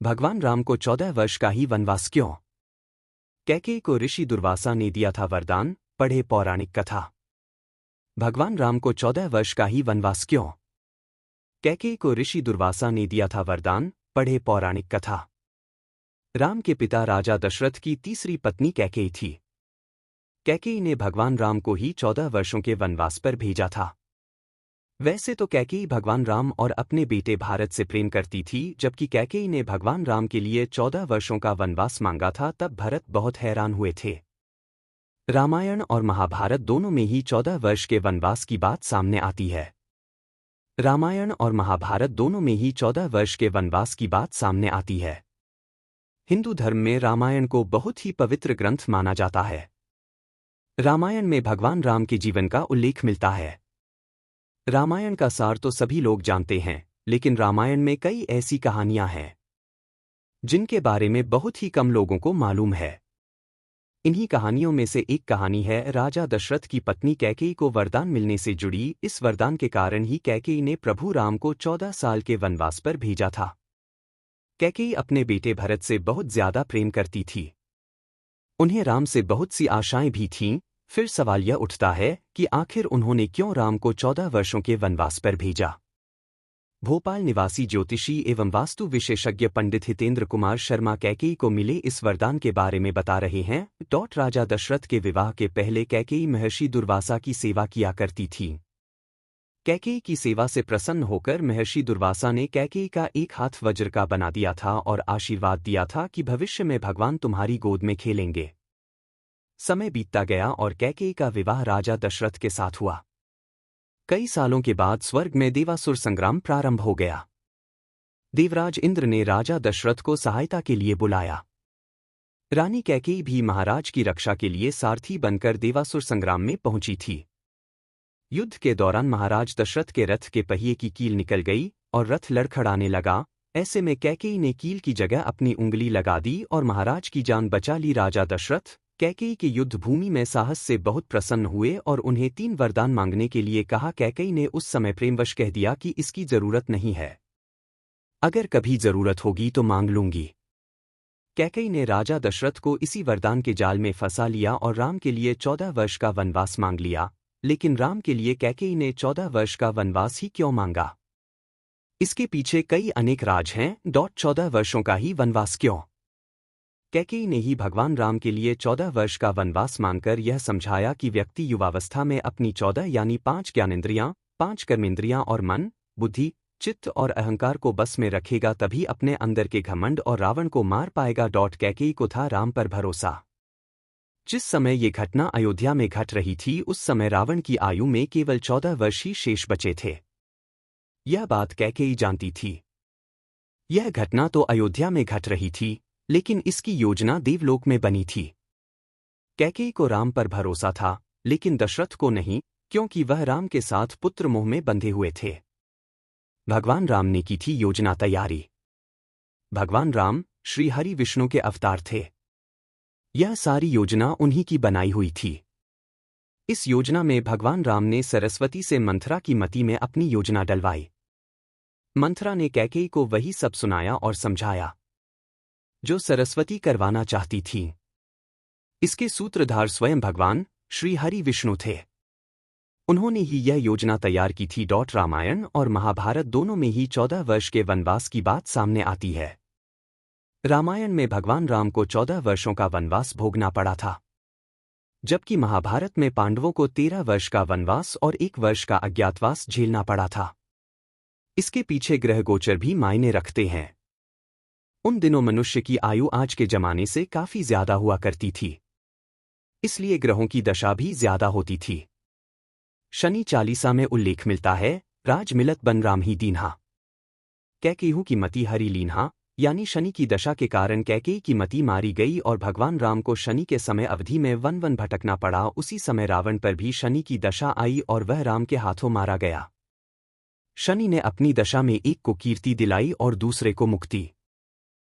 भगवान राम को 14 वर्ष का ही वनवास क्यों? कैकेयी को ऋषि दुर्वासा ने दिया था वरदान, पढ़े पौराणिक कथा। भगवान राम को 14 वर्ष का ही वनवास क्यों? कैकेयी को ऋषि दुर्वासा ने दिया था वरदान, पढ़े पौराणिक कथा। राम के पिता राजा दशरथ की तीसरी पत्नी कैकेयी थी। कैकेयी ने भगवान राम को ही 14 वर्षों के वनवास पर भेजा था। वैसे तो कैकेयी भगवान राम और अपने बेटे भारत से प्रेम करती थी, जबकि कैकेयी ने भगवान राम के लिए 14 वर्षों का वनवास मांगा था। तब भरत बहुत हैरान हुए थे। रामायण और महाभारत दोनों में ही 14 वर्ष के वनवास की बात सामने आती है। रामायण और महाभारत दोनों में ही 14 वर्ष के वनवास की बात सामने आती है। हिंदू धर्म में रामायण को बहुत ही पवित्र ग्रंथ माना जाता है। रामायण में भगवान राम के जीवन का उल्लेख मिलता है। रामायण का सार तो सभी लोग जानते हैं, लेकिन रामायण में कई ऐसी कहानियां हैं जिनके बारे में बहुत ही कम लोगों को मालूम है। इन्हीं कहानियों में से एक कहानी है राजा दशरथ की पत्नी कैकेयी को वरदान मिलने से जुड़ी। इस वरदान के कारण ही कैकेयी ने प्रभु राम को 14 साल के वनवास पर भेजा था। कैकेयी अपने बेटे भरत से बहुत ज्यादा प्रेम करती थी। उन्हें राम से बहुत सी आशाएं भी थीं। फिर सवाल यह उठता है कि आखिर उन्होंने क्यों राम को 14 वर्षों के वनवास पर भेजा? भोपाल निवासी ज्योतिषी एवं वास्तु विशेषज्ञ पंडित हितेंद्र कुमार शर्मा कैकेयी को मिले इस वरदान के बारे में बता रहे हैं। राजा दशरथ के विवाह के पहले कैकेयी महर्षि दुर्वासा की सेवा किया करती थी। कैकेयी की सेवा से प्रसन्न होकर महर्षि दुर्वासा ने कैकेयी का एक हाथ वज्र का बना दिया था और आशीर्वाद दिया था कि भविष्य में भगवान तुम्हारी गोद में खेलेंगे। समय बीतता गया और कैकेयी का विवाह राजा दशरथ के साथ हुआ। कई सालों के बाद स्वर्ग में देवासुर संग्राम प्रारंभ हो गया। देवराज इंद्र ने राजा दशरथ को सहायता के लिए बुलाया। रानी कैकेयी भी महाराज की रक्षा के लिए सारथी बनकर देवासुर संग्राम में पहुंची थी। युद्ध के दौरान महाराज दशरथ के रथ के पहिए की कील निकल गई और रथ लड़खड़ाने लगा। ऐसे में कैकेयी ने कील की जगह अपनी उंगली लगा दी और महाराज की जान बचा ली। राजा दशरथ कैकेयी के युद्ध भूमि में साहस से बहुत प्रसन्न हुए और उन्हें 3 वरदान मांगने के लिए कहा। कैकेयी ने उस समय प्रेमवश कह दिया कि इसकी जरूरत नहीं है, अगर कभी जरूरत होगी तो मांग लूंगी। कैकेयी ने राजा दशरथ को इसी वरदान के जाल में फंसा लिया और राम के लिए 14 वर्ष का वनवास मांग लिया। लेकिन राम के लिए कैकेयी ने 14 वर्ष का वनवास ही क्यों मांगा? इसके पीछे कई अनेक राज हैं। 14 वर्षों का ही वनवास क्यों? कैकेयी ने ही भगवान राम के लिए 14 वर्ष का वनवास मांगकर यह समझाया कि व्यक्ति युवावस्था में अपनी 14 यानी 5 ज्ञानेंद्रियां, 5 कर्मेंद्रियां और मन, बुद्धि, चित्त और अहंकार को बस में रखेगा, तभी अपने अंदर के घमंड और रावण को मार पाएगा। कैकेयी को था राम पर भरोसा। जिस समय ये घटना अयोध्या में घट रही थी, उस समय रावण की आयु में केवल 14 वर्ष ही शेष बचे थे। यह बात कैकेयी जानती थी। यह घटना तो अयोध्या में घट रही थी, लेकिन इसकी योजना देवलोक में बनी थी। कैकेयी को राम पर भरोसा था, लेकिन दशरथ को नहीं, क्योंकि वह राम के साथ पुत्र मोह में बंधे हुए थे। भगवान राम ने की थी योजना तैयारी। भगवान राम श्री हरि विष्णु के अवतार थे। यह सारी योजना उन्हीं की बनाई हुई थी। इस योजना में भगवान राम ने सरस्वती से मंथरा की मति में अपनी योजना डलवाई। मंथरा ने कैकेयी को वही सब सुनाया और समझाया जो सरस्वती करवाना चाहती थी। इसके सूत्रधार स्वयं भगवान श्री हरि विष्णु थे। उन्होंने ही यह योजना तैयार की थी। रामायण और महाभारत दोनों में ही 14 वर्ष के वनवास की बात सामने आती है। रामायण में भगवान राम को 14 वर्षों का वनवास भोगना पड़ा था, जबकि महाभारत में पांडवों को 13 वर्ष का वनवास और 1 वर्ष का अज्ञातवास झेलना पड़ा था। इसके पीछे ग्रह गोचर भी मायने रखते हैं। उन दिनों मनुष्य की आयु आज के जमाने से काफी ज्यादा हुआ करती थी, इसलिए ग्रहों की दशा भी ज्यादा होती थी। शनि चालीसा में उल्लेख मिलता है, राज मिलत बन राम ही दीन्हा, कैकेयी की मति हरि लीन्हा, यानी शनि की दशा के कारण कैकेयी की मति मारी गई और भगवान राम को शनि के समय अवधि में वन वन भटकना पड़ा। उसी समय रावण पर भी शनि की दशा आई और वह राम के हाथों मारा गया। शनि ने अपनी दशा में एक को कीर्ति दिलाई और दूसरे को मुक्ति।